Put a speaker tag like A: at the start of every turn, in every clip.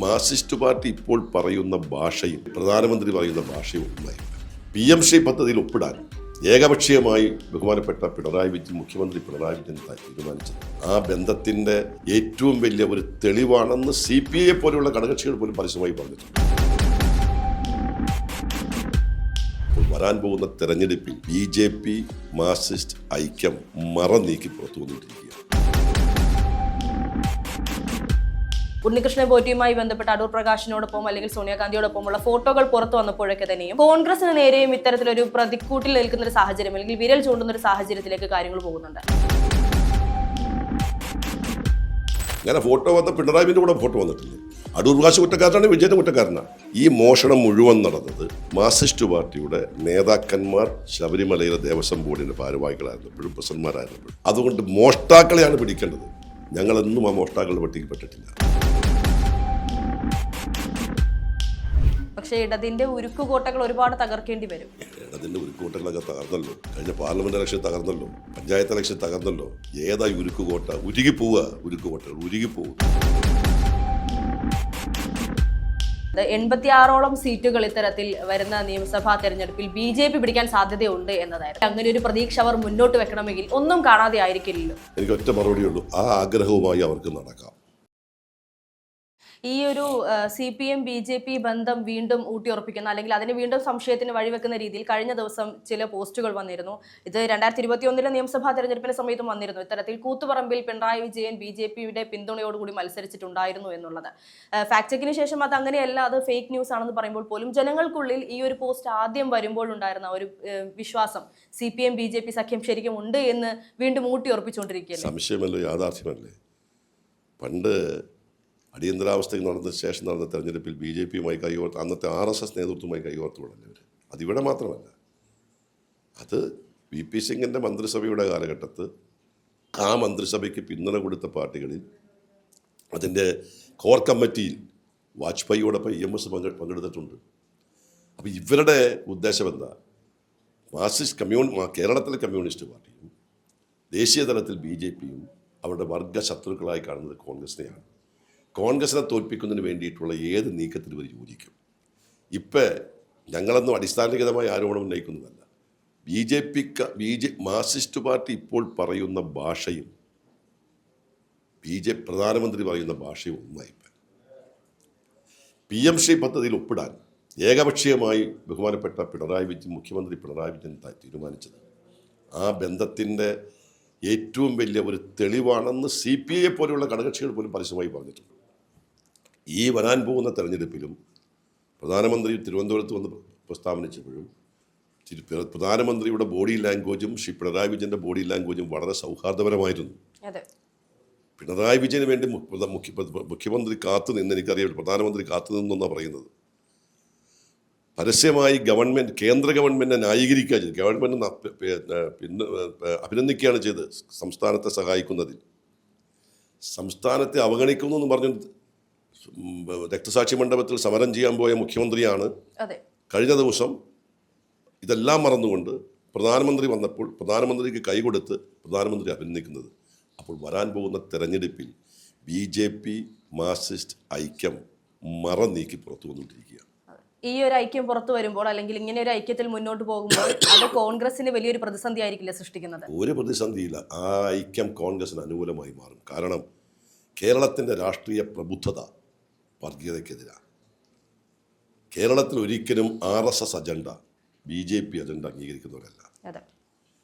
A: Marxist party ഇപ്പോൾ പറയുന്ന ഭാഷയും പ്രധാനമന്ത്രി പറയുന്ന ഭാഷയും ഒന്നായി. PMC പദ്ധതിയിൽ ഒപ്പിടാൻ ഏകപക്ഷീയമായി ബഹുമാനപ്പെട്ട പിണറായി വിജയൻ, മുഖ്യമന്ത്രി പിണറായി വിജയൻ തീരുമാനിച്ചത് ആ ബന്ധത്തിന്റെ ഏറ്റവും വലിയ ഒരു തെളിവാണെന്ന് CPI പോലെയുള്ള ഘടകകക്ഷികൾ പോലും പരസ്യമായി പറഞ്ഞിട്ടുണ്ട്. വരാൻ പോകുന്ന തെരഞ്ഞെടുപ്പിൽ BJP മാർക്സിസ്റ്റ് ഐക്യം നീക്കി പുറത്തു വന്നിട്ടിരിക്കുകയാണ്.
B: ഉണ്ണികൃഷ്ണൻ പോറ്റിയുമായി ബന്ധപ്പെട്ട അടൂർ പ്രകാശിനോടൊപ്പം അല്ലെങ്കിൽ സോണിയാഗാന്ധിയോടൊപ്പമുള്ള ഫോട്ടോകൾ പുറത്തു വന്നപ്പോഴൊക്കെ തന്നെയും കോൺഗ്രസിന് നേരെയും ഇത്തരത്തിലൊരു പ്രതിക്കൂട്ടിൽ നിൽക്കുന്ന ഒരു സാഹചര്യം അല്ലെങ്കിൽ വിരൽ ചൂണ്ടുന്ന ഒരു സാഹചര്യത്തിലേക്ക് കാര്യങ്ങൾ പോകുന്നുണ്ട്.
A: അങ്ങനെ ഫോട്ടോ വന്ന പിണറായിന്റെ കൂടെ ഫോട്ടോ വന്നിട്ടില്ല. അടൂർ പ്രകാശ് കുറ്റക്കാരനാണ്, വിജയന്റെ കുറ്റക്കാരനാണ്. ഈ മോഷണം മുഴുവൻ നടന്നത് മാർക്സിസ്റ്റ് പാർട്ടിയുടെ നേതാക്കന്മാർ ശബരിമലയിലെ ദേവസ്വം ബോർഡിന്റെ ഭാരവാഹികളായിരുന്നപ്പോഴും പ്രസിഡന്റ്മാരായിരുന്നപ്പോഴും. അതുകൊണ്ട് മോഷ്ടാക്കളെയാണ് പിടിക്കേണ്ടത്. ഞങ്ങളെന്നും ആ മോഷ്ടാക്കളുടെ പട്ടികപ്പെട്ടിട്ടില്ല.
B: പക്ഷേ ഇടതിന്റെ ഉരുക്കുകോട്ടകൾ ഒരുപാട് തകർക്കേണ്ടി വരും.
A: ഇടതിന്റെ ഉരുക്കുകോട്ടകളൊക്കെ തകർന്നല്ലോ. കഴിഞ്ഞ പാർലമെന്റ് ഇലക്ഷൻ തകർന്നല്ലോ, പഞ്ചായത്ത് ഇലക്ഷൻ തകർന്നല്ലോ. ഏതായി ഉരുക്കുകോട്ട? ഉരുകിപ്പോവുക. ഉരുക്കുകോട്ടകൾ ഉരുകിപ്പോവുക.
B: 86ഓളം സീറ്റുകൾ ഇത്തരത്തിൽ വരുന്ന നിയമസഭാ തെരഞ്ഞെടുപ്പിൽ BJP പിടിക്കാൻ സാധ്യതയുണ്ട് എന്നതായിരുന്നു. അങ്ങനെ ഒരു പ്രതീക്ഷ അവർ മുന്നോട്ട് വെക്കണമെങ്കിൽ ഒന്നും കാണാതെ ആയിരിക്കില്ലല്ലോ.
A: എനിക്ക് ഒറ്റ മറുപടിയുള്ളൂ, ആ ആഗ്രഹവുമായി അവർക്ക് നടക്കാം.
B: ഈ ഒരു CPM BJP ബന്ധം വീണ്ടും ഊട്ടിയുറപ്പിക്കുന്ന അല്ലെങ്കിൽ അതിന് വീണ്ടും സംശയത്തിന് വഴിവെക്കുന്ന രീതിയിൽ കഴിഞ്ഞ ദിവസം ചില പോസ്റ്റുകൾ വന്നിരുന്നു. ഇത് 2021 നിയമസഭാ തെരഞ്ഞെടുപ്പിന്റെ സമയത്തും വന്നിരുന്നു. ഇത്തരത്തിൽ കൂത്തുപറമ്പിൽ പിണറായി വിജയൻ BJPയുടെ പിന്തുണയോടുകൂടി മത്സരിച്ചിട്ടുണ്ടായിരുന്നു എന്നുള്ളത്. ഫാക്ട് ചെക്കിന് ശേഷം അത് അങ്ങനെയല്ല, അത് ഫേക്ക് ന്യൂസ് ആണെന്ന് പറയുമ്പോൾ പോലും ജനങ്ങൾക്കുള്ളിൽ ഈ ഒരു പോസ്റ്റ് ആദ്യം വരുമ്പോഴുണ്ടായിരുന്ന ഒരു വിശ്വാസം CPM BJP സഖ്യം ശരിക്കും ഉണ്ട് എന്ന് വീണ്ടും ഊട്ടിയുറപ്പിച്ചുകൊണ്ടിരിക്കുകയല്ലേ.
A: സംശയമല്ലോ, യാഥാർത്ഥ്യമല്ലേ. പണ്ട് അടിയന്തരാവസ്ഥയ്ക്ക് നടന്ന ശേഷം നടന്ന തെരഞ്ഞെടുപ്പിൽ BJPയുമായി കൈകോർത്ത് അന്നത്തെ RSS നേതൃത്വമായി കൈകോർത്തുകൊണ്ടല്ലേ അവർ. അതിവിടെ മാത്രമല്ല, അത് VP സിംഗിൻ്റെ മന്ത്രിസഭയുടെ കാലഘട്ടത്ത് ആ മന്ത്രിസഭയ്ക്ക് പിന്തുണ കൊടുത്ത പാർട്ടികളിൽ അതിൻ്റെ കോർ കമ്മിറ്റിയിൽ വാജ്പേയിയോടൊപ്പം EMS പങ്കെടുത്തിട്ടുണ്ട്. അപ്പോൾ ഇവരുടെ ഉദ്ദേശം എന്താ? കേരളത്തിലെ കമ്മ്യൂണിസ്റ്റ് പാർട്ടിയും ദേശീയ തലത്തിൽ BJPയും അവരുടെ വർഗ ശത്രുക്കളായി കാണുന്നത് കോൺഗ്രസിനെയാണ്. കോൺഗ്രസിനെ തോൽപ്പിക്കുന്നതിന് വേണ്ടിയിട്ടുള്ള ഏത് നീക്കത്തിന് ഇവർ യോജിക്കും. ഇപ്പം ഞങ്ങളൊന്നും അടിസ്ഥാനരഹിതമായ ആരോപണം ഉന്നയിക്കുന്നതല്ല. മാർക്സിസ്റ്റ് പാർട്ടി ഇപ്പോൾ പറയുന്ന ഭാഷയും പ്രധാനമന്ത്രി പറയുന്ന ഭാഷയും ഒന്നായി. PMC പദ്ധതിയിൽ ഒപ്പിടാൻ ഏകപക്ഷീയമായി ബഹുമാനപ്പെട്ട പിണറായി വിജയൻ, മുഖ്യമന്ത്രി പിണറായി വിജയൻ തീരുമാനിച്ചത് ആ ബന്ധത്തിൻ്റെ ഏറ്റവും വലിയ ഒരു തെളിവാണെന്ന് CPI പോലെയുള്ള ഘടകകക്ഷികൾ പോലും പരസ്യമായി പറഞ്ഞിട്ടുണ്ട്. ഈ വരാൻ പോകുന്ന തെരഞ്ഞെടുപ്പിലും പ്രധാനമന്ത്രി തിരുവനന്തപുരത്ത് വന്ന് പ്രസ്താവനിച്ചപ്പോഴും പ്രധാനമന്ത്രിയുടെ ബോഡി ലാംഗ്വേജും പിണറായി വിജയൻ്റെ ബോഡി ലാംഗ്വേജും വളരെ സൗഹാർദ്ദപരമായിരുന്നു. പിണറായി വിജയന് വേണ്ടി മുഖ്യമന്ത്രി കാത്തുനിന്ന്, എനിക്കറിയാം പ്രധാനമന്ത്രി കാത്തുനിന്നെന്നാണ് പറയുന്നത്. പരസ്യമായി കേന്ദ്ര ഗവൺമെൻറ്റിനെ ന്യായീകരിക്കുക ചെയ്ത്, ഗവൺമെൻറ് അഭിനന്ദിക്കുകയാണ് ചെയ്ത് സംസ്ഥാനത്തെ സഹായിക്കുന്നതിൽ. സംസ്ഥാനത്തെ അവഗണിക്കുന്നു എന്ന് പറഞ്ഞു രക്തസാക്ഷി മണ്ഡപത്തിൽ സമരം ചെയ്യാൻ പോയ മുഖ്യമന്ത്രിയാണ് കഴിഞ്ഞ ദിവസം ഇതെല്ലാം മറന്നുകൊണ്ട് പ്രധാനമന്ത്രി വന്നപ്പോൾ പ്രധാനമന്ത്രിക്ക് കൈകൊടുത്ത് പ്രധാനമന്ത്രി അഭിനന്ദിക്കുന്നത്. അപ്പോൾ വരാൻ പോകുന്ന തെരഞ്ഞെടുപ്പിൽ BJP മാർക്സിസ്റ്റ് ഐക്യം നീക്കി പുറത്തു വന്നുകൊണ്ടിരിക്കുകയാണ്.
B: ഈ ഒരു ഐക്യം പുറത്തു വരുമ്പോൾ അല്ലെങ്കിൽ ഇങ്ങനെ ഒരു ഐക്യത്തിൽ മുന്നോട്ട് പോകുമ്പോൾ അത് കോൺഗ്രസിന് വലിയൊരു പ്രതിസന്ധി ആയിരിക്കില്ല സൃഷ്ടിക്കുന്നത്? ഒരു
A: പ്രതിസന്ധിയില്ല. ആ ഐക്യം കോൺഗ്രസിന് അനുകൂലമായി മാറും. കാരണം കേരളത്തിൻ്റെ രാഷ്ട്രീയ പ്രബുദ്ധത വർഗീയതയ്ക്കെതിരാണ്. കേരളത്തിൽ ഒരിക്കലും RSS അജണ്ട, BJP അജണ്ട അംഗീകരിക്കുന്നവരല്ല.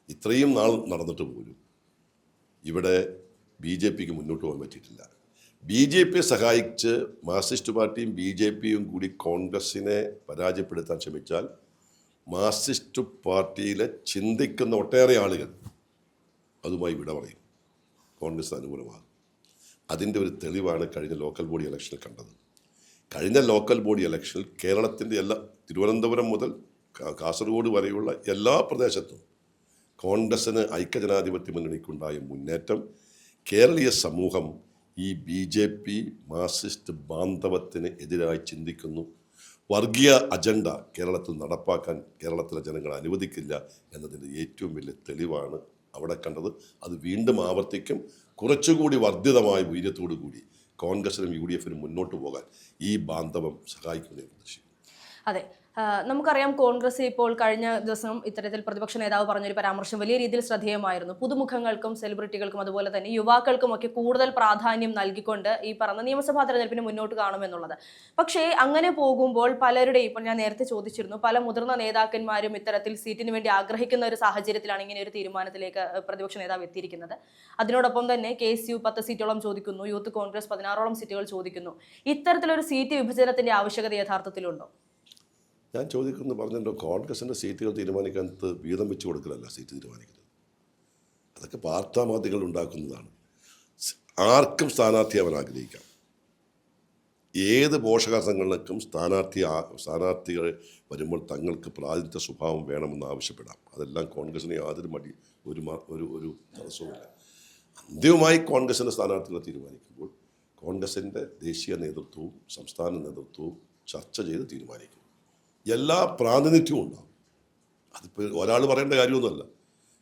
A: ഇത്രയും നാൾ നടന്നിട്ട് പോലും ഇവിടെ BJPക്ക് മുന്നോട്ട് പോകാൻ പറ്റിയിട്ടില്ല. BJPയെ സഹായിച്ച് മാർക്സിസ്റ്റ് പാർട്ടിയും BJPയും കൂടി കോൺഗ്രസിനെ പരാജയപ്പെടുത്താൻ ശ്രമിച്ചാൽ മാർക്സിസ്റ്റ് പാർട്ടിയിലെ ചിന്തിക്കുന്ന ഒട്ടേറെ ആളുകൾ അതുമായി വിട പറയും, കോൺഗ്രസിന് അനുകൂലമാകും. അതിൻ്റെ ഒരു തെളിവാണ് കഴിഞ്ഞ ലോക്കൽ ബോഡി ഇലക്ഷനിൽ കണ്ടത്. കഴിഞ്ഞ ലോക്കൽ ബോഡി ഇലക്ഷനിൽ കേരളത്തിൻ്റെ തിരുവനന്തപുരം മുതൽ കാസർഗോഡ് വരെയുള്ള എല്ലാ പ്രദേശത്തും കോൺഗ്രസിന് ഐക്യജനാധിപത്യ മുന്നണിക്കുണ്ടായ മുന്നേറ്റം കേരളീയ സമൂഹം ഈ BJP മാർക്സിസ്റ്റ് ബാന്ധവത്തിന് എതിരായി ചിന്തിക്കുന്നു. വർഗീയ അജണ്ട കേരളത്തിൽ നടപ്പാക്കാൻ കേരളത്തിലെ ജനങ്ങൾ അനുവദിക്കില്ല എന്നതിൻ്റെ ഏറ്റവും വലിയ തെളിവാണ് അവിടെ കണ്ടത്. അത് വീണ്ടും ആവർത്തിക്കും. കുറച്ചുകൂടി വർദ്ധിതമായ വീര്യത്തോടു കൂടി കോൺഗ്രസിനും UDF-നും മുന്നോട്ട് പോകാൻ ഈ ബാന്ധവം സഹായിക്കുമെന്ന് പ്രതീക്ഷിക്കുന്നു.
B: അതെ, നമുക്കറിയാം കോൺഗ്രസ് ഇപ്പോൾ കഴിഞ്ഞ ദിവസം ഇത്തരത്തിൽ പ്രതിപക്ഷ നേതാവ് പറഞ്ഞൊരു പരാമർശം വലിയ രീതിയിൽ ശ്രദ്ധേയമായിരുന്നു. പുതുമുഖങ്ങൾക്കും സെലിബ്രിറ്റികൾക്കും അതുപോലെ തന്നെ യുവാക്കൾക്കും ഒക്കെ കൂടുതൽ പ്രാധാന്യം നൽകിക്കൊണ്ട് ഈ പറഞ്ഞ നിയമസഭാ തെരഞ്ഞെടുപ്പിന് മുന്നോട്ട് കാണുമെന്നുള്ളത്. പക്ഷേ അങ്ങനെ പോകുമ്പോൾ പലരുടെയും, ഇപ്പോൾ ഞാൻ നേരത്തെ ചോദിച്ചിരുന്നു, പല മുതിർന്ന നേതാക്കന്മാരും ഇത്തരത്തിൽ സീറ്റിന് വേണ്ടി ആഗ്രഹിക്കുന്ന ഒരു സാഹചര്യത്തിലാണ് ഇങ്ങനെ ഒരു തീരുമാനത്തിലേക്ക് പ്രതിപക്ഷ നേതാവ് എത്തിയിരിക്കുന്നത്. അതിനോടൊപ്പം തന്നെ KSU 10 സീറ്റോളം ചോദിക്കുന്നു, യൂത്ത് കോൺഗ്രസ് 16ഓളം സീറ്റുകൾ ചോദിക്കുന്നു. ഇത്തരത്തിലൊരു സീറ്റ് വിഭജനത്തിന്റെ ആവശ്യകത യഥാർത്ഥത്തിലുണ്ടോ?
A: ഞാൻ ചോദിക്കുന്നത് പറഞ്ഞല്ലോ, കോൺഗ്രസിൻ്റെ സീറ്റുകൾ തീരുമാനിക്കാൻ വീതം വെച്ച് കൊടുക്കലല്ല സീറ്റ് തീരുമാനിക്കുന്നത്. അതൊക്കെ വാർത്താമാധ്യമങ്ങൾ ഉണ്ടാക്കുന്നതാണ്. ആർക്കും സ്ഥാനാർത്ഥിയാവാൻ ആഗ്രഹിക്കാം. ഏത് പോഷകാസങ്ങൾക്കും സ്ഥാനാർത്ഥികൾ വരുമ്പോൾ തങ്ങൾക്ക് പ്രാതിനിധ്യ സ്വഭാവം വേണമെന്ന് ആവശ്യപ്പെടാം. അതെല്ലാം കോൺഗ്രസിന് യാതൊരു ഒരു തടസ്സവുമില്ല. അന്തിമമായി കോൺഗ്രസിൻ്റെ സ്ഥാനാർത്ഥികളെ തീരുമാനിക്കുമ്പോൾ കോൺഗ്രസിൻ്റെ ദേശീയ നേതൃത്വവും സംസ്ഥാന നേതൃത്വവും ചർച്ച ചെയ്ത് തീരുമാനിക്കും. എല്ലാ പ്രാതിനിധ്യവും ഉണ്ടാവും. അതിപ്പോൾ ഒരാൾ പറയേണ്ട കാര്യമൊന്നുമല്ല,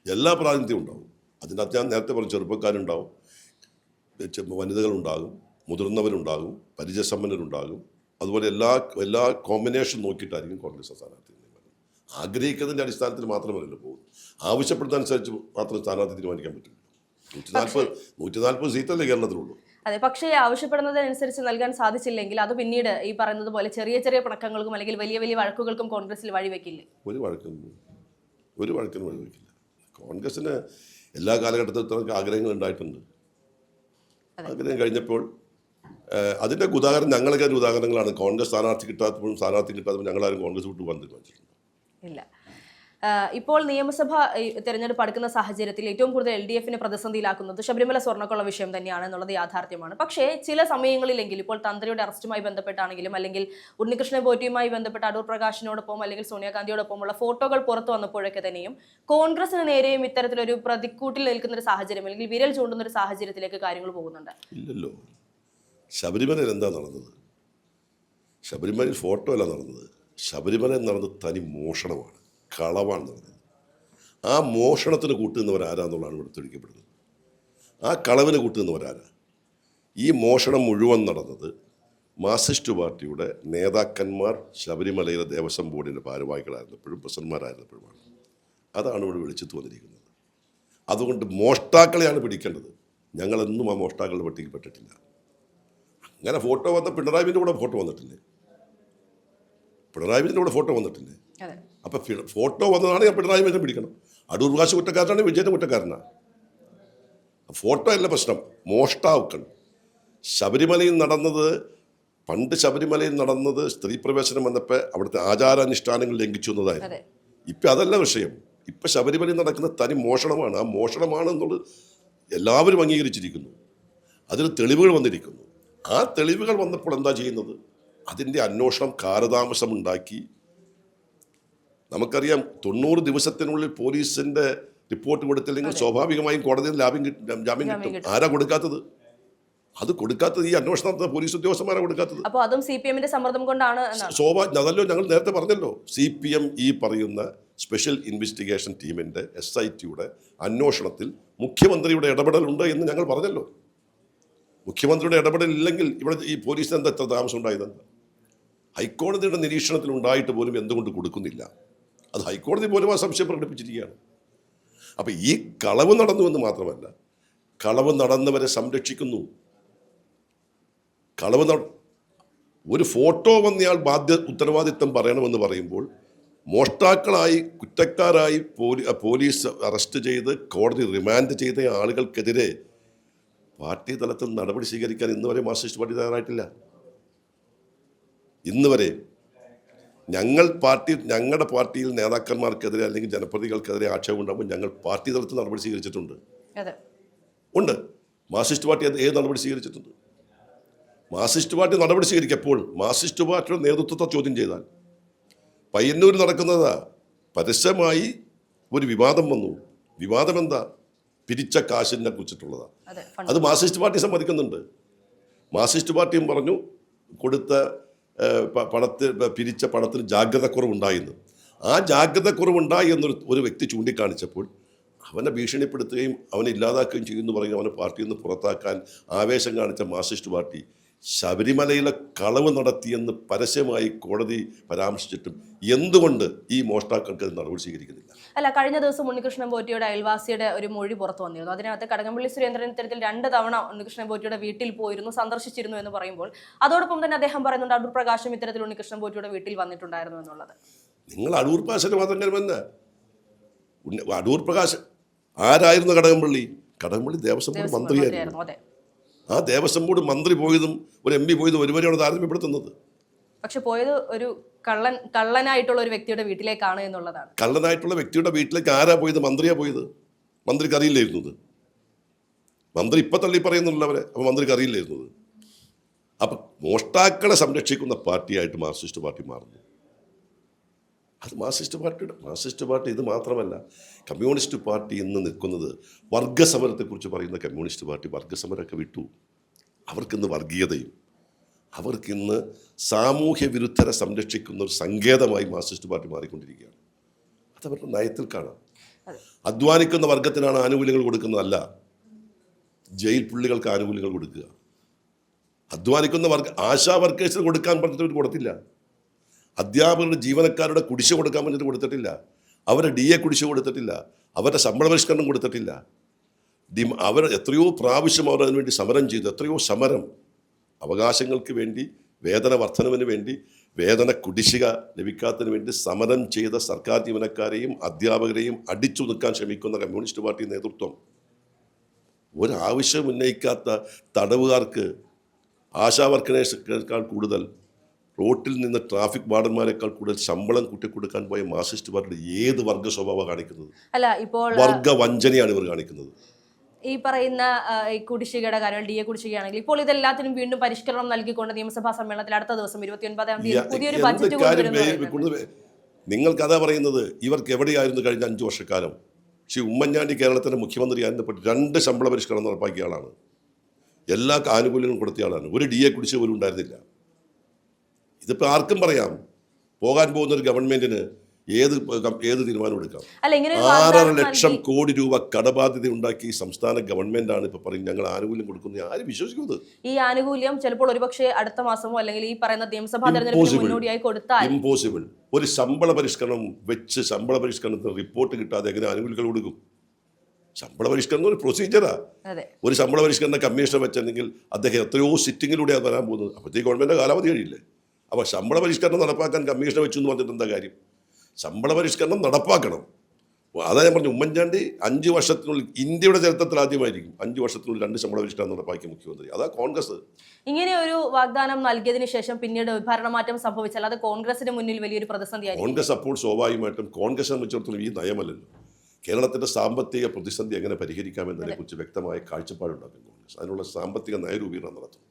A: എല്ലാ പ്രാതിനിധ്യവും ഉണ്ടാവും. അതിനകത്ത് ഞാൻ നേരത്തെ പറഞ്ഞ ചെറുപ്പക്കാരുണ്ടാവും, വനിതകളുണ്ടാകും, മുതിർന്നവരുണ്ടാകും, പരിചയസമ്പന്നരുണ്ടാകും. അതുപോലെ എല്ലാ കോമ്പിനേഷൻ നോക്കിയിട്ടായിരിക്കും കോൺഗ്രസ് സ്ഥാനാർത്ഥി ആഗ്രഹിക്കുന്നതിൻ്റെ അടിസ്ഥാനത്തിൽ മാത്രമല്ലല്ലോ പോകുന്നത്. ആവശ്യപ്പെടുന്നതനുസരിച്ച് മാത്രം സ്ഥാനാർത്ഥി തീരുമാനിക്കാൻ പറ്റില്ല. 140 സീറ്റല്ലേ കേരളത്തിലുള്ളൂ.
B: അതെ, പക്ഷേ ആവശ്യപ്പെടുന്നതനുസരിച്ച് നൽകാൻ സാധിച്ചില്ലെങ്കിൽ അത് പിന്നീട് ഈ പറയുന്നത് പോലെ ചെറിയ ചെറിയ പിണക്കങ്ങൾക്കും അല്ലെങ്കിൽ വലിയ വലിയ വഴക്കുകൾക്കും കോൺഗ്രസിൽ വഴിവെക്കില്ലേ? ഒരു
A: വഴക്കിനും വഴിവെക്കില്ല. കോൺഗ്രസിന് എല്ലാ കാലഘട്ടത്തിലും ആഗ്രഹങ്ങൾ ഉണ്ടായിട്ടുണ്ട്. ആഗ്രഹം കഴിഞ്ഞപ്പോൾ അതിൻ്റെ ഉദാഹരണം ഞങ്ങളൊക്കെ ഉദാഹരണങ്ങളാണ്. കോൺഗ്രസ് സ്ഥാനാർത്ഥി കിട്ടാത്തപ്പോൾ ഞങ്ങളാരും കോൺഗ്രസ് വിട്ടു പോകാൻ തീരുമാനിച്ചിട്ടുണ്ട്.
B: ഇല്ല. ഇപ്പോൾ നിയമസഭ തെരഞ്ഞെടുപ്പ് അടുക്കുന്ന സാഹചര്യത്തിൽ ഏറ്റവും കൂടുതൽ LDF-നെ പ്രതിസന്ധിയിലാക്കുന്നത് ശബരിമല സ്വർണ്ണക്കൊള്ള വിഷയം തന്നെയാണ് എന്നുള്ളത് യാഥാർത്ഥ്യമാണ്. പക്ഷേ ചില സമയങ്ങളിലെങ്കിലും ഇപ്പോൾ തന്ത്രിയുടെ അറസ്റ്റുമായി ബന്ധപ്പെട്ടാണെങ്കിലും അല്ലെങ്കിൽ ഉണ്ണികൃഷ്ണൻ പോറ്റിയുമായി ബന്ധപ്പെട്ട അടൂർ പ്രകാശിനോടൊപ്പം അല്ലെങ്കിൽ സോണിയാഗാന്ധിയോടൊപ്പമുള്ള ഫോട്ടോകൾ പുറത്തു വന്നപ്പോഴൊക്കെ തന്നെയും കോൺഗ്രസിന് നേരെയും ഇത്തരത്തിലൊരു പ്രതിക്കൂട്ടിൽ നിൽക്കുന്ന ഒരു സാഹചര്യം അല്ലെങ്കിൽ വിരൽ ചൂണ്ടുന്ന ഒരു സാഹചര്യത്തിലേക്ക് കാര്യങ്ങൾ പോകുന്നുണ്ട്.
A: ഇല്ലല്ലോ. ശബരിമലയിൽ എന്താ നടന്നത്? ശബരിമലയിൽ ഫോട്ടോ അല്ല നടന്നത്. ശബരിമലയിൽ നടന്നത് തനി മോഷണമാണ്, കളവാണ് നടന്നത്. ആ മോഷണത്തിന് കൂട്ടുന്നവരാരാന്നുള്ളതാണ് ഇവിടെ തെളിയിക്കപ്പെടുന്നത്. ആ കളവിന് കൂട്ടുന്നവരാരാ? ഈ മോഷണം മുഴുവൻ നടന്നത് മാർക്സിസ്റ്റ് പാർട്ടിയുടെ നേതാക്കന്മാർ ശബരിമലയിലെ ദേവസ്വം ബോർഡിൻ്റെ ഭാരവാഹികളായിരുന്നപ്പോഴും പ്രസിഡന്റ്മാരായിരുന്നപ്പോഴുമാണ്. അതാണ് ഇവിടെ വിളിച്ചെത്തു വന്നിരിക്കുന്നത്. അതുകൊണ്ട് മോഷ്ടാക്കളെയാണ് പിടിക്കേണ്ടത്. ഞങ്ങളെന്നും ആ മോഷ്ടാക്കളുടെ പട്ടികയിൽ പെട്ടിട്ടില്ല. അങ്ങനെ ഫോട്ടോ വന്ന പിണറായിൻ്റെ കൂടെ ഫോട്ടോ വന്നിട്ടില്ലേ? അപ്പം ഫോട്ടോ വന്നതാണ് ഞാൻ പിണറായി വിജയനെ പിടിക്കണം. അടൂർ പ്രകാശ് കുറ്റക്കാരനാണ്, വിജയൻ്റെ കുറ്റക്കാരനാണ്. ഫോട്ടോ അല്ല പ്രശ്നം, മോഷ്ടാവുക്കൾ. പണ്ട് ശബരിമലയിൽ നടന്നത് സ്ത്രീ പ്രവേശനം വന്നപ്പോൾ അവിടുത്തെ ആചാരാനുഷ്ഠാനങ്ങൾ ലംഘിച്ചു എന്നതായിരുന്നു. ഇപ്പം അതല്ല വിഷയം. ഇപ്പം ശബരിമലയിൽ നടക്കുന്ന തനി മോഷണമാണ്. ആ മോഷണമാണ് എന്നുള്ളത് എല്ലാവരും അംഗീകരിച്ചിരിക്കുന്നു. അതിന് തെളിവുകൾ വന്നിരിക്കുന്നു. ആ തെളിവുകൾ വന്നപ്പോൾ എന്താ ചെയ്യുന്നത്? അതിൻ്റെ അന്വേഷണം കാലതാമസമുണ്ടാക്കി. നമുക്കറിയാം 90 ദിവസത്തിനുള്ളിൽ പോലീസിൻ്റെ റിപ്പോർട്ട് കൊടുത്തില്ലെങ്കിൽ സ്വാഭാവികമായും കോടതിയിൽ ജാമ്യം കിട്ടും. ആരാ കൊടുക്കാത്തത്? അത് കൊടുക്കാത്തത് ഈ അന്വേഷണം നടത്തുന്ന പോലീസ് ഉദ്യോഗസ്ഥന്മാരാണ് കൊടുക്കാത്തത്.
B: അപ്പോൾ അതും CPM-ന്റെ സമ്മർദ്ദം കൊണ്ടാണ്.
A: അതല്ലോ ഞങ്ങൾ നേരത്തെ പറഞ്ഞല്ലോ. CPM ഈ പറയുന്ന സ്പെഷ്യൽ ഇൻവെസ്റ്റിഗേഷൻ ടീമിൻ്റെ SIT-യുടെ അന്വേഷണത്തിൽ മുഖ്യമന്ത്രിയുടെ ഇടപെടലുണ്ട് എന്ന് ഞങ്ങൾ പറഞ്ഞല്ലോ. മുഖ്യമന്ത്രിയുടെ ഇടപെടലില്ലെങ്കിൽ ഇവിടെ ഈ പോലീസിന് എന്താ എത്ര താമസം ഉണ്ടായതെന്താ? ഹൈക്കോടതിയുടെ നിരീക്ഷണത്തിൽ ഉണ്ടായിട്ട് പോലും എന്തുകൊണ്ട് കൊടുക്കുന്നില്ല? അത് ഹൈക്കോടതി പോലും ആ സംശയം പ്രകടിപ്പിച്ചിരിക്കുകയാണ്. അപ്പം ഈ കളവ് നടന്നുവെന്ന് മാത്രമല്ല, കളവ് നടന്നവരെ സംരക്ഷിക്കുന്നു. ഒരു ഫോട്ടോ വന്നയാൾ ഉത്തരവാദിത്തം പറയണമെന്ന് പറയുമ്പോൾ മോഷ്ടാക്കളായി കുറ്റക്കാരായി പോലീസ് അറസ്റ്റ് ചെയ്ത് കോടതി റിമാൻഡ് ചെയ്ത ആളുകൾക്കെതിരെ പാർട്ടി തലത്തിൽ നടപടി സ്വീകരിക്കാൻ ഇന്ന് വരെ മാർക്സിസ്റ്റ് പാർട്ടി തയ്യാറായിട്ടില്ല. ഇന്ന് വരെ ഞങ്ങളുടെ പാർട്ടിയിൽ നേതാക്കന്മാർക്കെതിരെ അല്ലെങ്കിൽ ജനപ്രതികൾക്കെതിരെ ആക്ഷേപം ഉണ്ടാകുമ്പോൾ ഞങ്ങൾ പാർട്ടി തലത്തിൽ നടപടി സ്വീകരിച്ചിട്ടുണ്ട്. മാർക്സിസ്റ്റ് പാർട്ടി ഏത് നടപടി സ്വീകരിച്ചിട്ടുണ്ട്? മാർക്സിസ്റ്റ് പാർട്ടി നടപടി സ്വീകരിക്കപ്പോൾ മാർക്സിസ്റ്റ് പാർട്ടിയുടെ നേതൃത്വത്തെ ചോദ്യം ചെയ്താൽ പയ്യന്നൂരിൽ നടക്കുന്നതാ പരസ്യമായി ഒരു വിവാദം വന്നു. വിവാദം എന്താ? പിരിച്ച കാശിനെ കുറിച്ചിട്ടുള്ളതാണ്. അത് മാർക്സിസ്റ്റ് പാർട്ടി സമ്മതിക്കുന്നുണ്ട്. മാർക്സിസ്റ്റ് പാർട്ടിയും പറഞ്ഞു കൊടുത്ത പിരിച്ച പണത്തിന് ജാഗ്രത കുറവുണ്ടായെന്ന്. ആ ജാഗ്രത കുറവുണ്ടായി എന്നൊരു വ്യക്തി ചൂണ്ടിക്കാണിച്ചപ്പോൾ അവനെ ഭീഷണിപ്പെടുത്തുകയും അവനെ ഇല്ലാതാക്കുകയും ചെയ്യുമെന്ന് പറയും. അവനെ പാർട്ടിയിൽ നിന്ന് പുറത്താക്കാൻ ആവേശം കാണിച്ച മാർക്സിസ്റ്റ് പാർട്ടി ശബരിമലയിലെ കളവ് നടത്തിയെന്ന് പരസ്യമായി കോടതി പരാമർശിച്ചിട്ടും എന്തുകൊണ്ട് ഈ മോഷ്ടാക്കൾക്ക് നടപടി സ്വീകരിക്കുന്നില്ല?
B: അല്ല, കഴിഞ്ഞ ദിവസം ഉണ്ണികൃഷ്ണൻ പോറ്റിയുടെ അയൽവാസിയുടെ ഒരു മൊഴി പുറത്തു വന്നിരുന്നു. അതിനകത്ത് കടകംപള്ളി സുരേന്ദ്രൻ ഇത്തരത്തിൽ 2 തവണ ഉണ്ണികൃഷ്ണൻ പോറ്റിയുടെ വീട്ടിൽ പോയിരുന്നു, സന്ദർശിച്ചിരുന്നു എന്ന് പറയുമ്പോൾ അതോടൊപ്പം തന്നെ അദ്ദേഹം പറയുന്നുണ്ട് അടൂർ പ്രകാശം ഇത്തരത്തിൽ ഉണ്ണികൃഷ്ണൻ പോറ്റിയുടെ വീട്ടിൽ വന്നിട്ടുണ്ടായിരുന്നു എന്നുള്ളത്.
A: നിങ്ങൾ അടൂർ പ്രകാശിന്റെ മാത്രം അടൂർ പ്രകാശ് ആരായിരുന്നു? കടകംപള്ളി ദേവസ്വം ബോർഡ് മന്ത്രിയായിരുന്നു.
B: അതെ,
A: ആ ദേവസ്വം ബോർഡ് മന്ത്രി പോയതും ഒരു MP പോയതും ഒരുവരെയാണ് താരതമ്യപ്പെടുത്തുന്നത്.
B: പക്ഷെ പോയത് ഒരു കള്ളനായിട്ടുള്ള ഒരു വ്യക്തിയുടെ വീട്ടിലേക്കാണ് എന്നുള്ളതാണ്.
A: കള്ളനായിട്ടുള്ള വ്യക്തിയുടെ വീട്ടിലേക്ക് ആരാ പോയത്? മന്ത്രിയാ പോയത്. മന്ത്രിക്ക് അറിയില്ലായിരുന്നത്. മന്ത്രി ഇപ്പം തള്ളി പറയുന്നുള്ളവരെ, അപ്പോൾ മന്ത്രിക്ക് അറിയില്ലായിരുന്നത്. അപ്പം മോഷ്ടാക്കളെ സംരക്ഷിക്കുന്ന പാർട്ടിയായിട്ട് മാർക്സിസ്റ്റ് പാർട്ടി മാറുന്നു. അത് മാർക്സിസ്റ്റ് പാർട്ടി ഇത് മാത്രമല്ല, കമ്മ്യൂണിസ്റ്റ് പാർട്ടി ഇന്ന് നിൽക്കുന്നത് വർഗസമരത്തെക്കുറിച്ച് പറയുന്ന കമ്മ്യൂണിസ്റ്റ് പാർട്ടി വർഗസമരമൊക്കെ വിട്ടു. അവർക്കിന്ന് വർഗീയതയും അവർക്കിന്ന് സാമൂഹ്യ വിരുദ്ധരെ സംരക്ഷിക്കുന്ന ഒരു സങ്കേതമായി മാർക്സിസ്റ്റ് പാർട്ടി മാറിക്കൊണ്ടിരിക്കുകയാണ്. അതവരുടെ നയത്തിൽ കാണാം. അധ്വാനിക്കുന്ന വർഗത്തിനാണ് ആനുകൂല്യങ്ങൾ കൊടുക്കുന്നതല്ല, ജയിൽ പുള്ളികൾക്ക് ആനുകൂല്യങ്ങൾ കൊടുക്കുക. അധ്വാനിക്കുന്ന ആശാ വർക്കേഴ്സിന് കൊടുക്കാൻ പറഞ്ഞിട്ട് കൊടുത്തില്ല. അധ്യാപകരുടെ ജീവനക്കാരുടെ കുടിശ്ശ കൊടുക്കാൻ വേണ്ടിയിട്ട് കൊടുത്തിട്ടില്ല. അവരുടെ DA കുടിശ്ശ കൊടുത്തിട്ടില്ല. അവരുടെ ശമ്പള പരിഷ്കരണം കൊടുത്തിട്ടില്ല. അവർ എത്രയോ പ്രാവശ്യം അവർ അതിനുവേണ്ടി സമരം ചെയ്തു. എത്രയോ സമരം അവകാശങ്ങൾക്ക് വേണ്ടി, വേതന വർധനവിന് വേണ്ടി, വേതന കുടിശ്ശിക ലഭിക്കാത്തതിന് വേണ്ടി സമരം ചെയ്ത സർക്കാർ ജീവനക്കാരെയും അധ്യാപകരെയും അടിച്ചു നിൽക്കാൻ ശ്രമിക്കുന്ന കമ്മ്യൂണിസ്റ്റ് പാർട്ടി നേതൃത്വം ഒരാവശ്യം ഉന്നയിക്കാത്ത തടവുകാർക്ക്, ആശാ വർക്കേഴ്സിനേക്കാൾ കൂടുതൽ, റോട്ടിൽ നിന്ന് ട്രാഫിക് വാർഡന്മാരെക്കാൾ കൂടുതൽ ശമ്പളം കൂട്ടിക്കൊടുക്കാൻ പോയ മാർക്സിസ്റ്റ് പാർട്ടിയുടെ ഏത് വർഗ സ്വഭാവമാണ് കാണിക്കുന്നത്?
B: അല്ല, ഇപ്പോൾ
A: വർഗ വഞ്ചനയാണ് ഇവർ കാണിക്കുന്നത്.
B: ഈ പറയുന്ന ഈ കുടിശ്ശികയുടെ കാര്യം, DA കുടിശ്ശികയാണെങ്കിൽ ഇപ്പോൾ ഇതെല്ലാത്തിനും വീണ്ടും പരിഷ്കരണം നൽകിക്കൊണ്ട് നിയമസഭാ സമ്മേളനത്തിൽ അടുത്ത ദിവസം 29-ാം തീയതി പുതിയൊരു ബജറ്റ് കൊണ്ടുവരുന്നു.
A: നിങ്ങൾക്ക് അതാ പറയുന്നത്. ഇവർക്ക് എവിടെയായിരുന്നു കഴിഞ്ഞ 5 വർഷക്കാലം? ശ്രീ ഉമ്മൻചാണ്ടി കേരളത്തിൻ്റെ മുഖ്യമന്ത്രിയായിരുന്നപ്പോൾ 2 ശമ്പള പരിഷ്കരണം നടപ്പാക്കിയ ആളാണ്. എല്ലാ ആനുകൂല്യങ്ങളും കൊടുത്ത ആളാണ്. ഒരു DA കുടിശ്ശിക പോലും ഉണ്ടായിരുന്നില്ല. ഇതിപ്പോൾ ആർക്കും പറയാം, പോകാൻ പോകുന്ന ഒരു ഗവൺമെന്റിന് ഏത് തീരുമാനം എടുക്കാം. 6.5 ലക്ഷം കോടി രൂപ കടബാധ്യത ഉണ്ടാക്കി സംസ്ഥാന ഗവൺമെന്റാണ് ഇപ്പൊ പറയും ഞങ്ങൾ ആനുകൂല്യം കൊടുക്കുന്നത്. ആരും വിശ്വസിക്കുന്നത്?
B: ഈ ആനുകൂല്യം ചിലപ്പോൾ ഒരുപക്ഷെ അടുത്ത മാസമോ അല്ലെങ്കിൽ ഈ പറയുന്ന നിയമസഭാ തെരഞ്ഞെടുപ്പിന് മുന്നോടിയായി കൊടുത്താൽ
A: ഇമ്പോസിബിൾ. ഒരു ശമ്പള പരിഷ്കരണം വെച്ച് ശമ്പള പരിഷ്കരണത്തിന് റിപ്പോർട്ട് കിട്ടാതെ എങ്ങനെ ആനുകൂല്യങ്ങൾ കൊടുക്കും? ശമ്പള പരിഷ്കരണം ഒരു പ്രൊസീജിയറാ. ഒരു ശമ്പള പരിഷ്കരണ കമ്മീഷൻ വെച്ചെങ്കിൽ അദ്ദേഹം എത്രയോ സിറ്റിങ്ങിലൂടെയാണ് വരാൻ പോകുന്നത്. അപ്പോഴത്തേക്ക് ഗവൺമെന്റ് കാലാവധി കഴിയില്ലേ? അപ്പോൾ ശമ്പള പരിഷ്കരണം നടപ്പാക്കാൻ കമ്മീഷൻ വെച്ചു എന്ന് പറഞ്ഞിട്ട് എന്താ കാര്യം? ശമ്പള പരിഷ്കരണം നടപ്പാക്കണം. അതാ ഞാൻ പറഞ്ഞു, ഉമ്മൻചാണ്ടി 5 വർഷത്തിനുള്ളിൽ, ഇന്ത്യയുടെ ചരിത്രത്തിൽ ആദ്യമായിരിക്കും 5 വർഷത്തിനുള്ളിൽ 2 ശമ്പള പരിഷ്കരണം നടപ്പാക്കിയ മുഖ്യമന്ത്രി. അതാ കോൺഗ്രസ്.
B: ഇങ്ങനെ ഒരു വാഗ്ദാനം നൽകിയതിനു ശേഷം പിന്നീട് ഭരണമാറ്റം സംഭവിച്ചാൽ അത് കോൺഗ്രസിന് മുന്നിൽ വലിയൊരു പ്രതിസന്ധിയായിരിക്കും.
A: കോൺഗ്രസ് അപ്പോൾ സ്വാഭാവികമായിട്ടും കോൺഗ്രസിനെ സംബന്ധിച്ചിടത്തോളം ഈ നയമല്ലല്ലോ. കേരളത്തിന്റെ സാമ്പത്തിക പ്രതിസന്ധി എങ്ങനെ പരിഹരിക്കാമെന്നതിനെക്കുറിച്ച് വ്യക്തമായ കാഴ്ചപ്പാടുണ്ടാക്കും കോൺഗ്രസ്. അതിനുള്ള സാമ്പത്തിക നയരൂപീകരണം നടത്തും.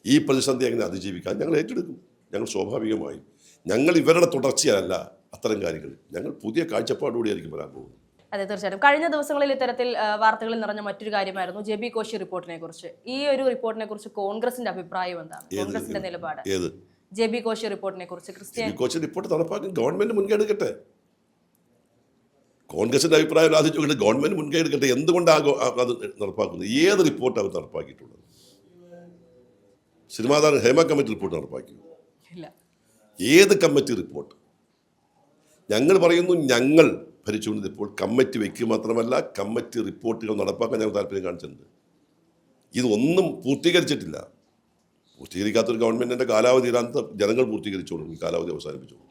A: ഈ പ്രതിസന്ധി എങ്ങനെ അതിജീവിക്കാൻ ഞങ്ങൾ ഏറ്റെടുക്കും. ഞങ്ങൾ സ്വാഭാവികമായും ഞങ്ങൾ ഇവരുടെ തുടർച്ചയല്ല അത്തരം കാര്യങ്ങൾ. ഞങ്ങൾ പുതിയ കാഴ്ചപ്പാടുകൂടിയായിരിക്കും വരാൻ പോകുന്നത്.
B: അതെ, തീർച്ചയായിട്ടും. കഴിഞ്ഞ ദിവസങ്ങളിൽ ഇത്തരത്തിൽ വാർത്തകളിൽ നിറഞ്ഞ മറ്റൊരു കാര്യമായിരുന്നു JB കോശി റിപ്പോർട്ടിനെ കുറിച്ച്. ഈ ഒരു റിപ്പോർട്ടിനെ കുറിച്ച് കോൺഗ്രസിന്റെ അഭിപ്രായം എന്താണ്? കോൺഗ്രസിന്റെ നിലപാട് JB കോശി റിപ്പോർട്ടിനെ കുറിച്ച്? ക്രിസ്ത്യൻ
A: കോശി റിപ്പോർട്ട് നടപ്പാക്കാൻ ഗവൺമെന്റ് മുൻകൈ എടുക്കട്ടെ. കോൺഗ്രസിന്റെ അഭിപ്രായം ആദ്യം ചോദിക്കട്ടെ, ഗവൺമെന്റ് മുൻകൈ എടുക്കട്ടെ. എന്തുകൊണ്ടാണ് അത് നടപ്പാക്കുന്നത്? ഏത് റിപ്പോർട്ട് അവർ നടപ്പാക്കിയിട്ടുള്ളത്? സിനിമാതാരം ഹേമ കമ്മിറ്റി റിപ്പോർട്ട് നടപ്പാക്കി? ഏത് കമ്മിറ്റി റിപ്പോർട്ട്? ഞങ്ങൾ പറയുന്നു, ഞങ്ങൾ ഭരിച്ചുകൊണ്ടിപ്പോൾ കമ്മിറ്റി വയ്ക്കുക മാത്രമല്ല കമ്മിറ്റി റിപ്പോർട്ടുകൾ നടപ്പാക്കാൻ ഞങ്ങൾ താല്പര്യം കാണിച്ചിട്ടുണ്ട്. ഇതൊന്നും പൂർത്തീകരിച്ചിട്ടില്ല. പൂർത്തീകരിക്കാത്തൊരു ഗവൺമെന്റിന്റെ കാലാവധി ജനങ്ങൾ പൂർത്തീകരിച്ചോളും, ഈ കാലാവധി അവസാനിപ്പിച്ചോളും.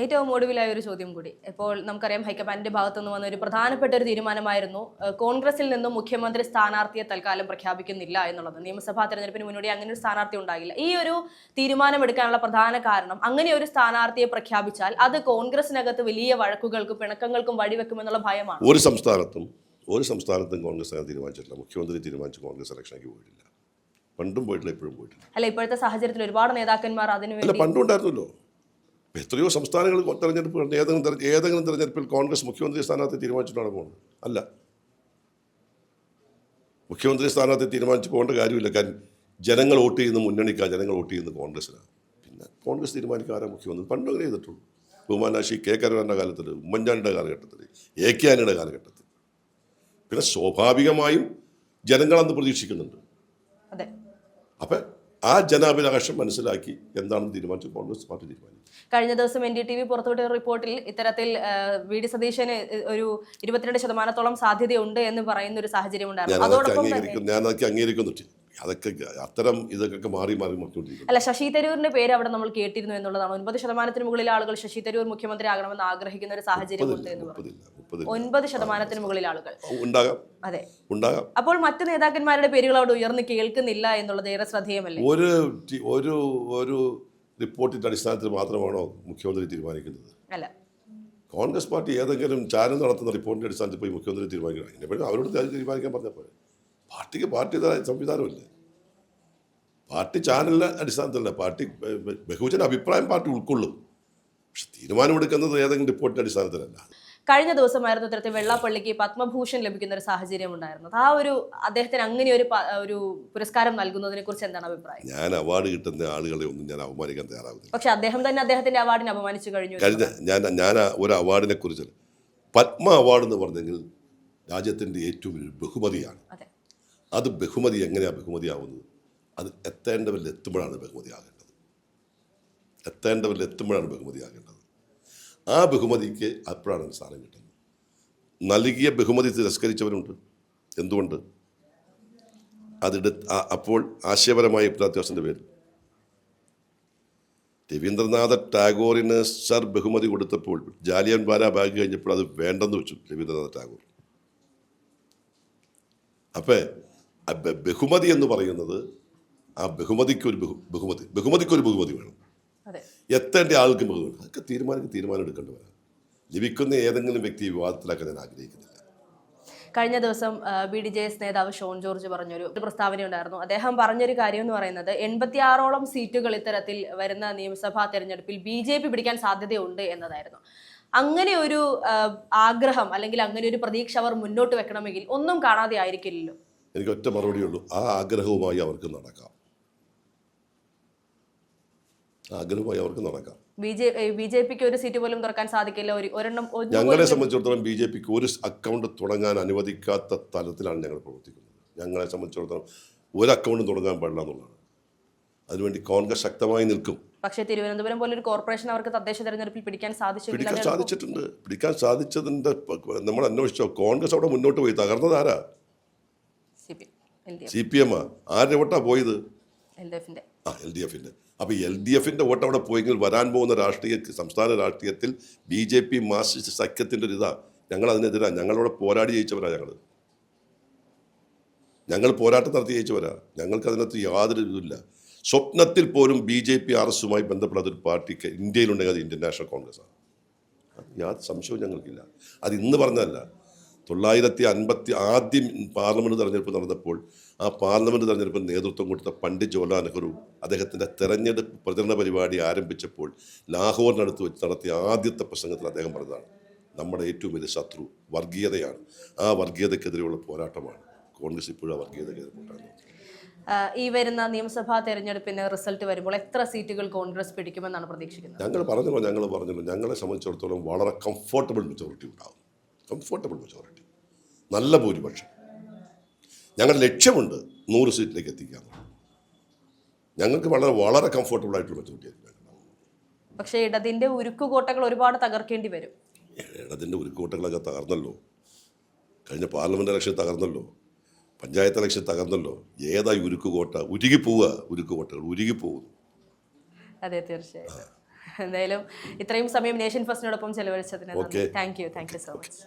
B: ഏറ്റവും ഒടുവിലായ ഒരു ചോദ്യം കൂടി. ഇപ്പോൾ നമുക്കറിയാം, ഹൈക്കമാൻഡിന്റെ ഭാഗത്തു നിന്ന് വന്ന ഒരു പ്രധാനപ്പെട്ട ഒരു തീരുമാനമായിരുന്നു കോൺഗ്രസിൽ നിന്നും മുഖ്യമന്ത്രി സ്ഥാനാർത്ഥിയെ തൽക്കാലം പ്രഖ്യാപിക്കുന്നില്ല എന്നുള്ളത്. നിയമസഭാ തെരഞ്ഞെടുപ്പിന് മുന്നോടി അങ്ങനെ ഒരു സ്ഥാനാർത്ഥി ഉണ്ടാകില്ല. ഈ ഒരു തീരുമാനമെടുക്കാനുള്ള പ്രധാന കാരണം, അങ്ങനെ ഒരു സ്ഥാനാർത്ഥിയെ പ്രഖ്യാപിച്ചാൽ അത് കോൺഗ്രസിനകത്ത് വലിയ വഴക്കുകൾക്കും പിണക്കങ്ങൾക്കും വഴിവെക്കുമെന്നുള്ള ഭയമാണ്.
A: ഒരു സംസ്ഥാനത്തും കോൺഗ്രസ് തീരുമാനിച്ചിട്ടില്ല. മുഖ്യമന്ത്രി തീരുമാനിച്ച് കോൺഗ്രസ് ഇലക്ഷനിലേക്ക് പോയിട്ടില്ല. പണ്ടും പോയിട്ടില്ല, ഇപ്പോഴും പോയിട്ടില്ല.
B: അല്ല, ഇപ്പോഴത്തെ സാഹചര്യത്തിൽ ഒരുപാട് നേതാക്കന്മാർ അതിനുവേണ്ടി
A: പണ്ടും ഉണ്ടായിരുന്നല്ലോ. എത്രയോ സംസ്ഥാനങ്ങൾ തെരഞ്ഞെടുപ്പ്, ഏതെങ്കിലും തെരഞ്ഞെടുപ്പിൽ കോൺഗ്രസ് മുഖ്യമന്ത്രി സ്ഥാനാർത്ഥി തീരുമാനിച്ചിട്ടാണ് പോകുന്നത്? അല്ല, മുഖ്യമന്ത്രി സ്ഥാനാർത്ഥി തീരുമാനിച്ച് പോകേണ്ട കാര്യമില്ല. കാരണം ജനങ്ങൾ വോട്ട് ചെയ്യുന്ന മുന്നണിക്കാണ്, ജനങ്ങൾ വോട്ട് ചെയ്യുന്നത് കോൺഗ്രസിനാണ്. പിന്നെ കോൺഗ്രസ് തീരുമാനിക്കുക ആരാ മുഖ്യമന്ത്രി. പണ്ടും അങ്ങനെ ചെയ്തിട്ടുള്ളൂ. ബഹുമാനാശി K. കരുണാകരൻ്റെ കാലത്തിൽ, ഉമ്മൻചാണ്ടിയുടെ കാലഘട്ടത്തിൽ, AK ആന്റണിയുടെ കാലഘട്ടത്തിൽ. പിന്നെ സ്വാഭാവികമായും ജനങ്ങളന്ന് പ്രതീക്ഷിക്കുന്നുണ്ട്.
B: അതെ.
A: അപ്പം ആ ജനാഭിലാഷം മനസ്സിലാക്കി എന്താണെന്ന് തീരുമാനിച്ചു കോൺഗ്രസ് പാർട്ടി തീരുമാനിച്ചു.
B: കഴിഞ്ഞ ദിവസം NDTV പുറത്തുവിട്ട റിപ്പോർട്ടിൽ ഇത്തരത്തിൽ VD സതീശന് ഒരു 22% സാധ്യതയുണ്ട് എന്ന് പറയുന്ന ഒരു സാഹചര്യം ഉണ്ടായിരുന്നു. അതോടൊപ്പം
A: ഞാനതൊക്കെ അംഗീകരിക്കുന്നുണ്ട്. അതൊക്കെ അത്തരം ഇതൊക്കെ മാറി മറിഞ്ഞുകൊണ്ടിരിക്കുന്നു.
B: അല്ല, ശശി തരൂരിന്റെ പേര് അവിടെ നമ്മൾ കേട്ടിരുന്നു എന്നുള്ളതാണ്. 9% മുകളിൽ ആളുകൾ ശശി തരൂർ മുഖ്യമന്ത്രി ആകണമെന്ന് ആഗ്രഹിക്കുന്ന ഒരു സാഹചര്യം ഉണ്ട് എന്ന് പറഞ്ഞു. 9% മുകളിൽ ആളുകൾ
A: ഉണ്ടാകാം.
B: അതെ,
A: ഉണ്ടാകാം.
B: അപ്പോൾ മറ്റു നേതാക്കന്മാരുടെ പേരുകൾ അവിടെ ഉയർന്നു കേൾക്കുന്നില്ല എന്നുള്ളത് ഏറെ ശ്രദ്ധേയമല്ലേ?
A: ഒരു റിപ്പോർട്ടിന്റെ അടിസ്ഥാനത്തിൽ മാത്രമാണോ മുഖ്യമന്ത്രി തീരുമാനിക്കുന്നത്?
B: അല്ല,
A: കോൺഗ്രസ് പാർട്ടി ഏതെങ്കിലും ചാനൽ നടത്തുന്ന റിപ്പോർട്ടിന്റെ അടിസ്ഥാനത്തിൽ പോയി മുഖ്യമന്ത്രി തീരുമാനിക്കണം. അതിനെപ്പോഴും അവരോട് തീരുമാനിക്കാൻ പറഞ്ഞപ്പോൾ പാർട്ടിക്ക് പാർട്ടിയുടേതായ സംവിധാനമില്ലേ? പാർട്ടി ചാനലിന്റെ അടിസ്ഥാനത്തിലല്ല, പാർട്ടി ബഹുജന അഭിപ്രായം പാർട്ടി ഉൾക്കൊള്ളും. പക്ഷെ തീരുമാനമെടുക്കുന്നത് ഏതെങ്കിലും റിപ്പോർട്ടിന്റെ അടിസ്ഥാനത്തിലല്ല.
B: കഴിഞ്ഞ ദിവസമായിരുന്നു ഇത്തരത്തിൽ വെള്ളാപ്പള്ളിക്ക് പത്മഭൂഷൺ ലഭിക്കുന്ന ഒരു സാഹചര്യം ഉണ്ടായിരുന്നത്. ആ ഒരു അദ്ദേഹത്തിന് അങ്ങനെ ഒരു പുരസ്കാരം നൽകുന്നതിനെ കുറിച്ച് എന്താണ് അഭിപ്രായം?
A: ഞാൻ അവാർഡ് കിട്ടുന്ന ആളുകളെ ഒന്നും ഞാൻ അപമാനിക്കാൻ തയ്യാറാവുന്നില്ല.
B: പക്ഷെ അദ്ദേഹം തന്നെ അദ്ദേഹത്തിന്റെ അവാർഡിനെ അപമാനിച്ചു കഴിഞ്ഞു.
A: ഞാൻ ഒരു അവാർഡിനെ കുറിച്ച്, പത്മ അവാർഡ് എന്ന് പറഞ്ഞെങ്കിൽ രാജ്യത്തിന്റെ ഏറ്റവും ഒരു ബഹുമതിയാണ്. അത് ബഹുമതി എങ്ങനെയാണ് ബഹുമതിയാവുന്നത്? അത് എത്തേണ്ടവരിൽ എത്തുമ്പോഴാണ് ബഹുമതിയാകേണ്ടത്. ആ ബഹുമതിക്ക് അപ്പോഴാണ് സ്ഥാനം കിട്ടുന്നത്. നൽകിയ ബഹുമതി തിരസ്കരിച്ചവരുണ്ട്. എന്തുകൊണ്ട്? അപ്പോൾ ആശയപരമായ വ്യത്യാസത്തിൻ്റെ പേരിൽ രവീന്ദ്രനാഥ ടാഗോറിന് സർ ബഹുമതി കൊടുത്തപ്പോൾ ജാലിയൻ വാല ബാഗ് കഴിഞ്ഞപ്പോൾ അത് വേണ്ടെന്ന് വെച്ചു രവീന്ദ്രനാഥ ടാഗോർ. അപ്പം ബഹുമതി എന്ന് പറയുന്നത് ആ ബഹുമതിക്കൊരു ബഹുമതി വേണം. എത്തേണ്ട ആൾക്ക് ബഹുമതി. അതൊക്കെ തീരുമാനം എടുക്കേണ്ടവരാണ്. ലഭിക്കുന്ന ഏതെങ്കിലും വ്യക്തി വിവാദത്തിലാക്കാൻ ഞാൻ ആഗ്രഹിക്കുന്നില്ല.
B: കഴിഞ്ഞ ദിവസം BDJS നേതാവ് ഷോൺ ജോർജ് പറഞ്ഞൊരു പ്രസ്താവന ഉണ്ടായിരുന്നു. അദ്ദേഹം പറഞ്ഞൊരു കാര്യം എന്ന് പറയുന്നത് 86ഓളം സീറ്റുകൾ ഇത്തരത്തിൽ വരുന്ന നിയമസഭാ തെരഞ്ഞെടുപ്പിൽ BJP പിടിക്കാൻ സാധ്യതയുണ്ട് എന്നതായിരുന്നു. അങ്ങനെ ഒരു ആഗ്രഹം അല്ലെങ്കിൽ അങ്ങനെ ഒരു പ്രതീക്ഷ അവർ മുന്നോട്ട് വെക്കണമെങ്കിൽ ഒന്നും കാണാതെ ആയിരിക്കില്ലല്ലോ.
A: എനിക്ക് ഒറ്റ മറുപടിയുള്ളൂ, ആ ആഗ്രഹവുമായി അവർക്ക് നടക്കാം.
B: BJPക്ക് ഒരു സീറ്റ് പോലും തുറക്കാൻ സാധിക്കില്ല.
A: ഞങ്ങളെ സംബന്ധിച്ചിടത്തോളം BJPക്ക് ഒരു അക്കൗണ്ട് തുടങ്ങാൻ അനുവദിക്കാത്ത തലത്തിലാണ് ഞങ്ങൾ പ്രവർത്തിക്കുന്നത്. ഞങ്ങളെ സംബന്ധിച്ചിടത്തോളം ഒരു അക്കൗണ്ടും തുടങ്ങാൻ പാടില്ല എന്നുള്ളതാണ്. അതിനുവേണ്ടി കോൺഗ്രസ് ശക്തമായി നിൽക്കും.
B: പക്ഷേ തിരുവനന്തപുരം പോലൊരു കോർപ്പറേഷൻ അവർക്ക് തദ്ദേശ തെരഞ്ഞെടുപ്പിൽ പിടിക്കാൻ
A: സാധിച്ചിട്ടുണ്ട്. പിടിക്കാൻ സാധിച്ചതിന്റെ നമ്മൾ അന്വേഷിച്ചോ? കോൺഗ്രസ് അവിടെ മുന്നോട്ട് പോയി. തകർന്നത് ആരാ? CPM. ആരുടെ വോട്ടാ പോയത്? LDFന്റെ. അപ്പോൾ LDFന്റെ വോട്ട് അവിടെ പോയെങ്കിൽ വരാൻ പോകുന്ന സംസ്ഥാന രാഷ്ട്രീയത്തിൽ BJP മാർക്സിസ്റ്റ് സഖ്യത്തിൻ്റെ ഒരു ഞങ്ങൾ അതിനെതിരാണ്. ഞങ്ങളവിടെ പോരാടി ജയിച്ചവരാണ്. ഞങ്ങൾ പോരാട്ടം നടത്തി ജയിച്ചവരാ. ഞങ്ങൾക്ക് അതിനകത്ത് യാതൊരു ഇതുമില്ല. സ്വപ്നത്തിൽ പോലും BJP RSUമായി ബന്ധപ്പെട്ട ഒരു പാർട്ടിക്ക് ഇന്ത്യയിലുണ്ടെങ്കിൽ അത് ഇന്ത്യൻ നാഷണൽ കോൺഗ്രസ്സാണ്. യാതൊരു സംശയവും ഞങ്ങൾക്കില്ല. അത് ഇന്ന് പറഞ്ഞതല്ല. 950 ആദ്യം പാർലമെൻറ്റ് തെരഞ്ഞെടുപ്പ് നടന്നപ്പോൾ ആ പാർലമെൻറ്റ് തെരഞ്ഞെടുപ്പിന് നേതൃത്വം കൊടുത്ത പണ്ഡിറ്റ് ജവഹർലാൽ നെഹ്റു അദ്ദേഹത്തിൻ്റെ തെരഞ്ഞെടുപ്പ് പ്രചരണ പരിപാടി ആരംഭിച്ചപ്പോൾ ലാഹോറിനടുത്ത് വെച്ച് നടത്തിയ ആദ്യത്തെ പ്രസംഗത്തിൽ അദ്ദേഹം പറഞ്ഞതാണ്, നമ്മുടെ ഏറ്റവും വലിയ ശത്രു വർഗീയതയാണ്. ആ വർഗീയതയ്ക്കെതിരെയുള്ള പോരാട്ടമാണ്. കോൺഗ്രസ് ഇപ്പോഴും ആ വർഗീയതയ്ക്കെതിരെ പോരാട്ടം.
B: ഈ വരുന്ന നിയമസഭാ തെരഞ്ഞെടുപ്പിന് റിസൾട്ട് വരുമ്പോൾ എത്ര സീറ്റുകൾ കോൺഗ്രസ് പിടിക്കുമെന്നാണ് പ്രതീക്ഷിക്കുന്നത്?
A: ഞങ്ങൾ പറഞ്ഞല്ലോ ഞങ്ങളെ സംബന്ധിച്ചിടത്തോളം വളരെ കംഫർട്ടബിൾ മെജോറിറ്റി ഉണ്ടാകും. നല്ല ഭൂരിപക്ഷം. ഞങ്ങളുടെ ലക്ഷ്യമുണ്ട് 100 സീറ്റിലേക്ക് എത്തിക്കാൻ. ഞങ്ങൾക്ക് വളരെ കംഫർട്ടബിൾ ആയിട്ടുള്ള മെജോറിറ്റി ആയിരിക്കും.
B: പക്ഷേ ഇടതിൻ്റെ ഉരുക്കുകോട്ടകൾ ഒരുപാട് തകർക്കേണ്ടി വരും.
A: ഇടതിൻ്റെ ഉരുക്കുകോട്ടകളൊക്കെ തകർന്നല്ലോ. കഴിഞ്ഞ പാർലമെൻറ്റ് ഇലക്ഷൻ തകർന്നല്ലോ. പഞ്ചായത്ത് ഇലക്ഷൻ തകർന്നല്ലോ. ഏതായി ഉരുക്കുകോട്ട? ഉരുക്കുകോട്ടകൾ ഉരുകിപ്പോകുന്നു.
B: അതെ, തീർച്ചയായും. എന്തായാലും ഇത്രയും സമയം നേഷൻ ഫസ്റ്റിനോടൊപ്പം ചെലവഴിച്ചതിന് താങ്ക് യു സോ മച്ച്.